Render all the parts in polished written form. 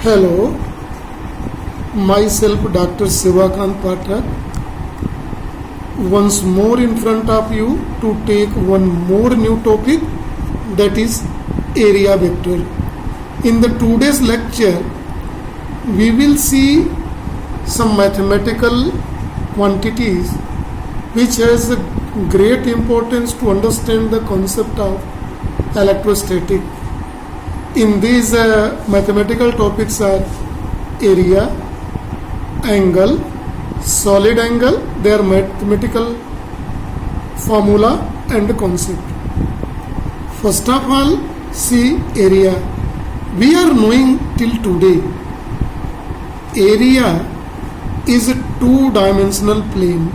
Hello, myself Dr. Sivakant Pathak, once more in front of you to take one more new topic, that is area vector. In the today's lecture, we will see some mathematical quantities which has a great importance to understand the concept of electrostatic. In these mathematical topics are area, angle, solid angle, their mathematical formula and concept. First of all, see area. We are knowing till today, area is a two-dimensional plane.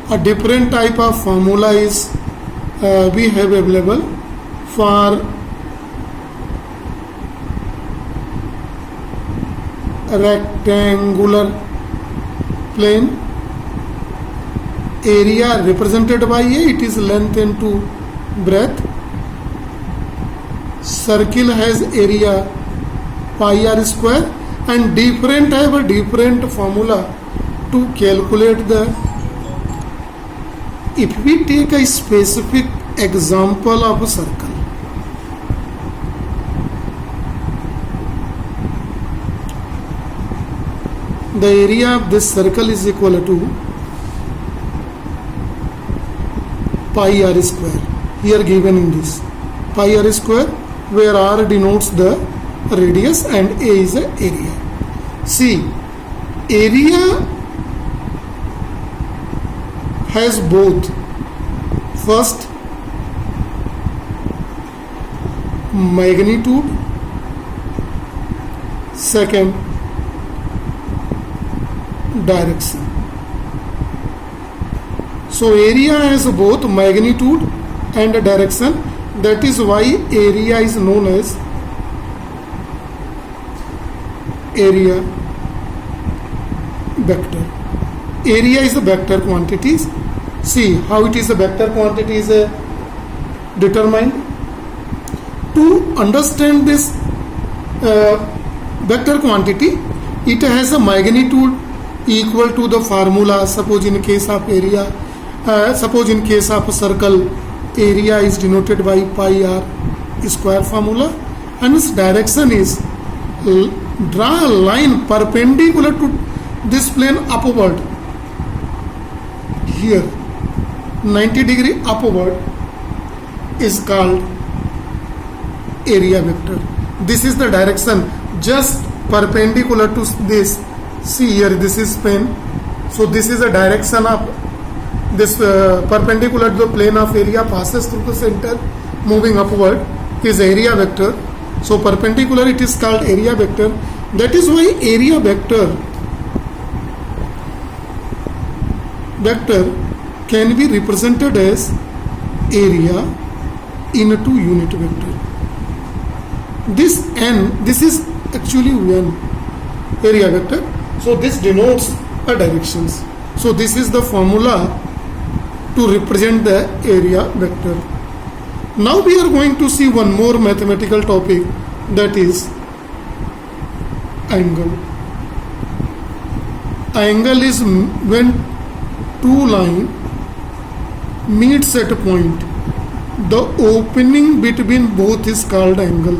A different type of formula is we have available for a rectangular plane. Area represented by A, it is length into breadth. Circle has area pi r square, and different have a different formula to calculate the. If we take a specific example of a circle, the area of this circle is equal to pi r square, here given in this pi r square, where r denotes the radius and a is the area. See, area has both. First, magnitude. Second, direction. So area has both magnitude and direction. That is why area is known as area vector. Area is a vector quantities. See how it is a vector quantity is determined. To understand this vector quantity, it has a magnitude equal to the formula. Suppose in case of area, suppose in case of a circle, area is denoted by pi r square formula, and its direction is draw a line perpendicular to this plane upward. Here 90-degree upward is called area vector. This is the direction just perpendicular to this. See here, this is pen. So this is the direction of this perpendicular to the plane of area, passes through the center, moving upward is area vector. So perpendicular, it is called area vector. That is why area vector can be represented as area into unit vector. This n, this is actually n, area vector. So this denotes a directions. So this is the formula to represent the area vector. Now we are going to see one more mathematical topic, that is angle. Angle is when two lines meets at a point, the opening between both is called angle.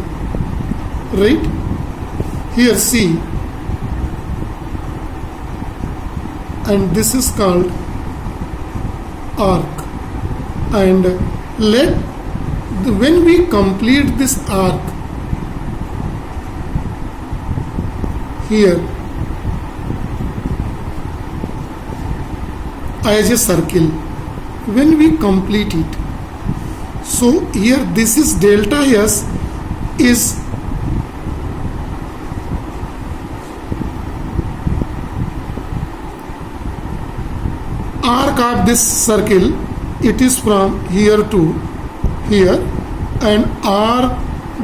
Right? Here see, and this is called arc. And when we complete this arc, here as a circle, when we complete it, so here this is delta S is arc of this circle. It is from here to here, and R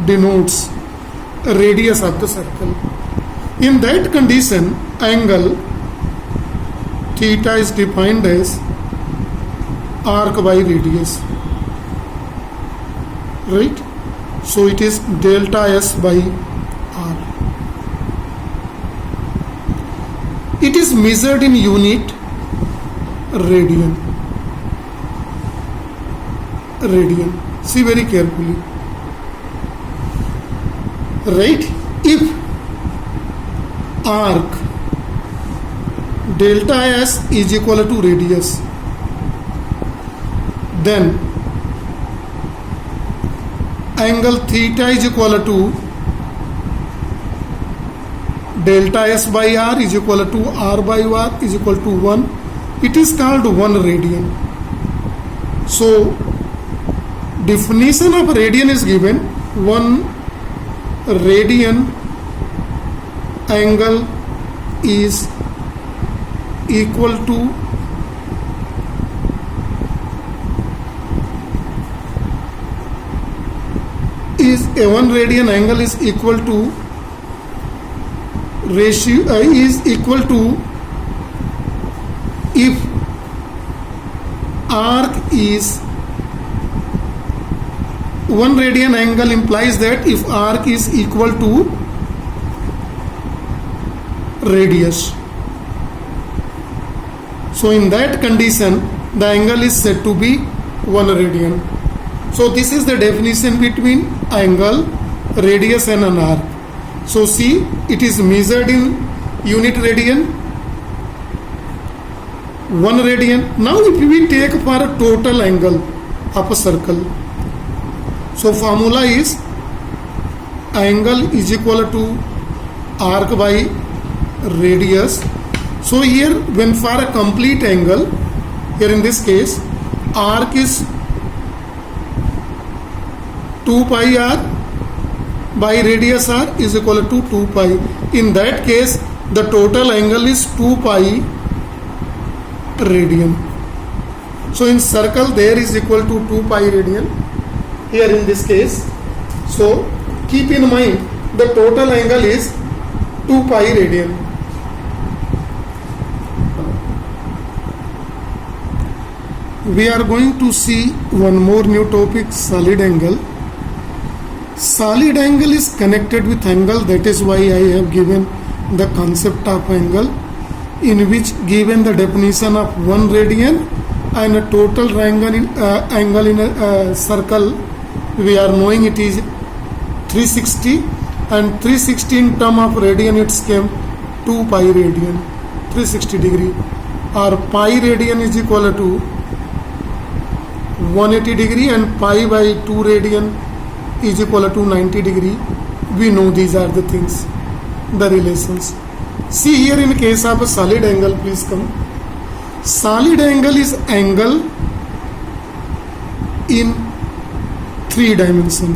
denotes radius of the circle. In that condition, angle theta is defined as arc by radius. right? So it is delta S by R. It is measured in unit radian. See very carefully. Right? If arc delta S is equal to radius, then angle theta is equal to delta S by R is equal to R by R is equal to 1. It is called 1 radian. So definition of radian is given: 1 radian angle is equal to a 1 radian angle is equal to ratio is equal to, if arc is 1 radian angle implies that if arc is equal to radius. So in that condition the angle is said to be 1 radian. So this is the definition between angle, radius and an arc. So see, it is measured in unit radian, 1 radian. Now if we take for a total angle of a circle, so formula is angle is equal to arc by radius. So here when for a complete angle, here in this case arc is 2 pi r by radius r is equal to 2 pi. In that case the total angle is 2 pi radian. So in circle there is equal to 2 pi radian here in this case. So keep in mind the total angle is 2 pi radian. We are going to see one more new topic, solid angle. Solid angle is connected with angle, that is why I have given the concept of angle, in which given the definition of 1 radian and a total angle in a circle, we are knowing it is 360, and 360 in term of radian it came 2 pi radian, 360 degree, or pi radian is equal to 180 degree and pi by 2 radian is equal to 90 degree. We know these are the things, the relations. See here in case of a solid angle, please come. Solid angle is angle in 3 dimension.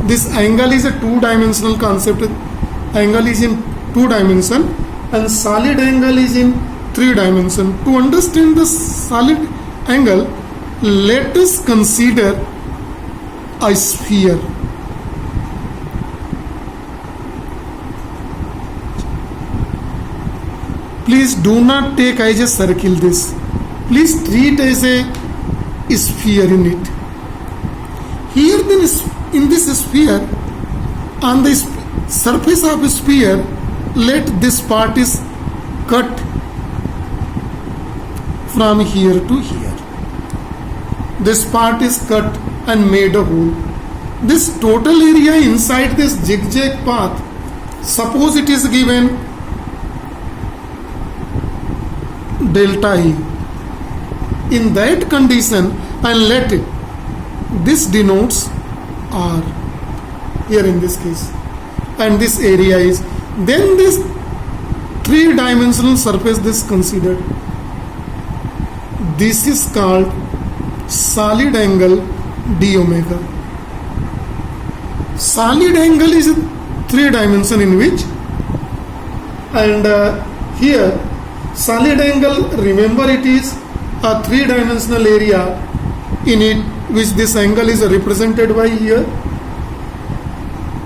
This angle is a 2-dimensional concept. Angle is in 2 dimension and solid angle is in 3 dimension. To understand the solid angle, let us consider a sphere. Please do not take as a circle this. Please treat as a sphere in it. Here then in this sphere, on the surface of a sphere, let this part is cut from here to here. This part is cut and made a hole. This total area inside this zigzag path, suppose it is given delta E. In that condition, and let it, this denotes R here in this case, and this area is, then this 3-dimensional surface this considered. This is called solid angle d omega. Solid angle is 3 dimension in which, and here solid angle, remember it is a 3-dimensional area in it which this angle is represented by here,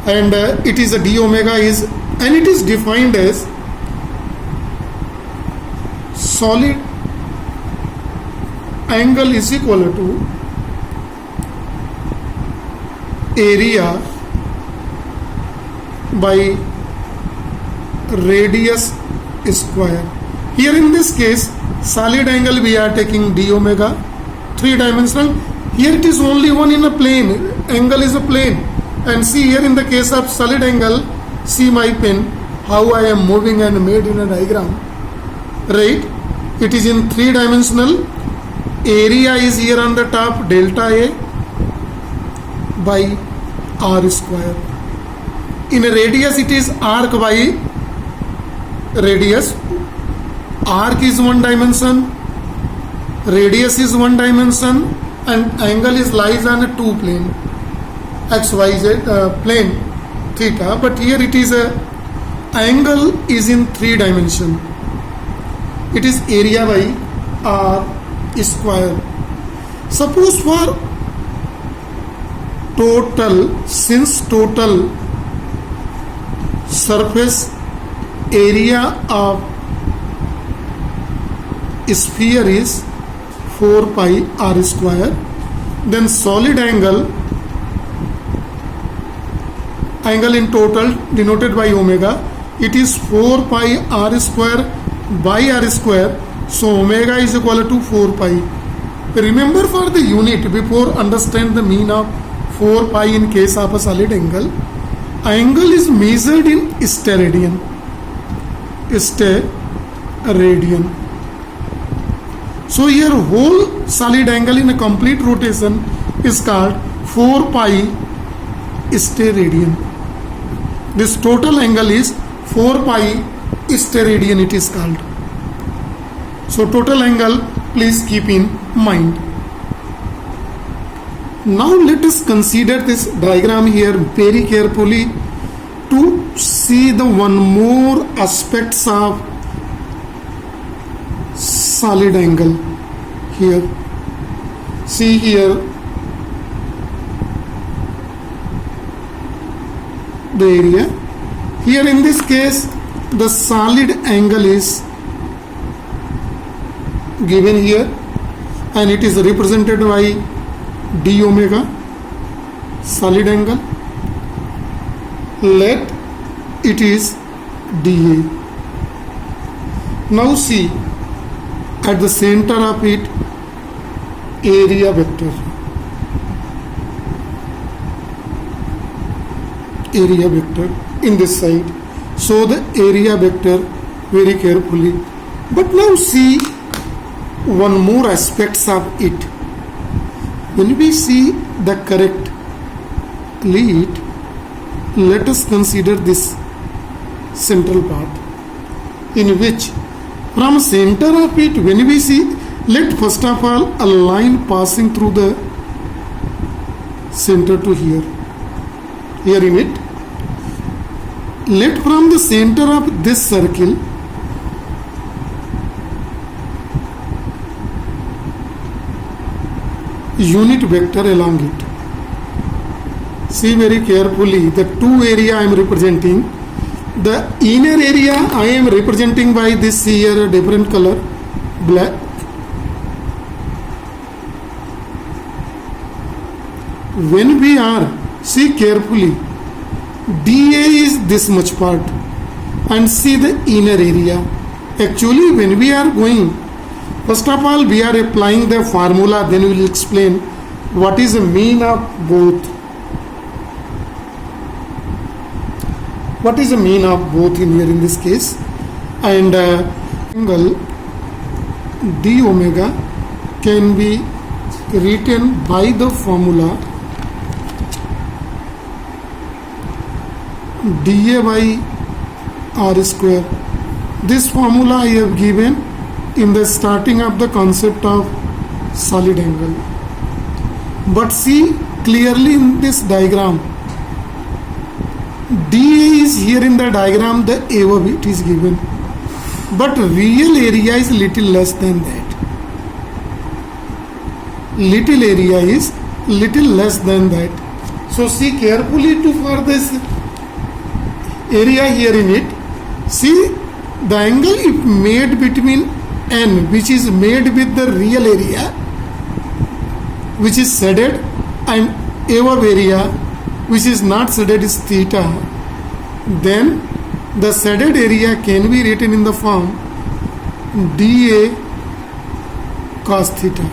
and it is a d omega is, and it is defined as solid angle is equal to area by radius square. Here in this case, solid angle we are taking d omega, 3-dimensional. Here it is only one in a plane, angle is a plane. And see here in the case of solid angle, see my pen, how I am moving and made in a diagram, right? It is in 3-dimensional. Area is here on the top, delta A by r square. In a radius it is arc by radius. Arc is 1 dimension, radius is 1 dimension, and angle is lies on a 2 plane, xyz plane theta. But here it is a angle is in 3 dimension. It is area by r square. Suppose for total, since total surface area of sphere is 4 pi r square, then solid angle in total denoted by omega, it is 4 pi r square by r square. So omega is equal to 4 pi. Remember, for the unit, before understand the mean of 4 pi in case of a solid angle, angle is measured in steradian. So here whole solid angle in a complete rotation is called 4 pi steradian. This total angle is 4 pi steradian, it is called. So total angle, please keep in mind. Now let us consider this diagram here very carefully to see the one more aspects of solid angle here. See here the area. Here in this case the solid angle is given here and it is represented by d omega, solid angle. Let it is dA. Now see, at the center of it, area vector. In this side. So the area vector very carefully. But now see one more aspects of it. When we see the correct lead, let us consider this central part, in which from center of it, when we see, let first of all a line passing through the center to here in it. Let from the center of this circle unit vector along it. See very carefully the two area I am representing. The inner area I am representing by this here different color, black. When we are, see carefully, dA is this much part and see the inner area. Actually when we are going, first of all we are applying the formula, then we will explain what is the mean of both. What is the mean of both in here in this case? And angle d omega can be written by the formula dA by r square. This formula I have given in the starting of the concept of solid angle. But see clearly in this diagram, dA is here in the diagram, the above it is given, but real area is little less than that. Little area is little less than that. So see carefully to for this area here in it. See the angle if made between n, which is made with the real area, which is shaded, and above area which is not shaded is theta, then the shaded area can be written in the form dA cos theta.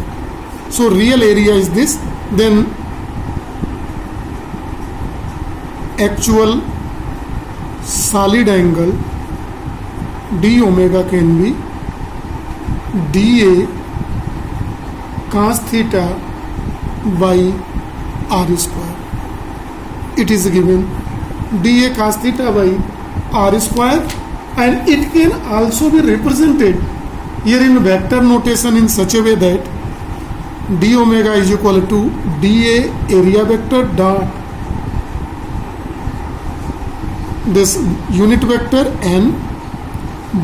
So real area is this. Then actual solid angle d omega can be dA cos theta by r square. It is given dA cos theta by r square, and it can also be represented here in vector notation in such a way that d omega is equal to dA area vector dot this unit vector n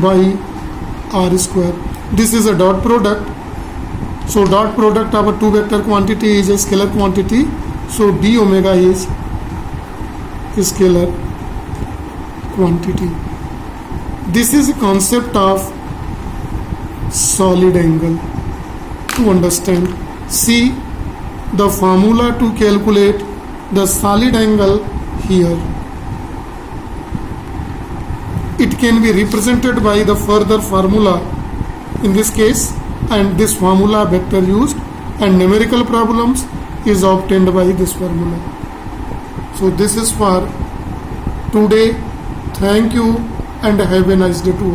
by r square. This is a dot product. So dot product of a two vector quantity is a scalar quantity. So d omega is a scalar quantity. This is a concept of solid angle. To understand, see the formula to calculate the solid angle here. It can be represented by the further formula in this case, and this formula vector used, and numerical problems is obtained by this formula. So this is for today. Thank you and have a nice day too.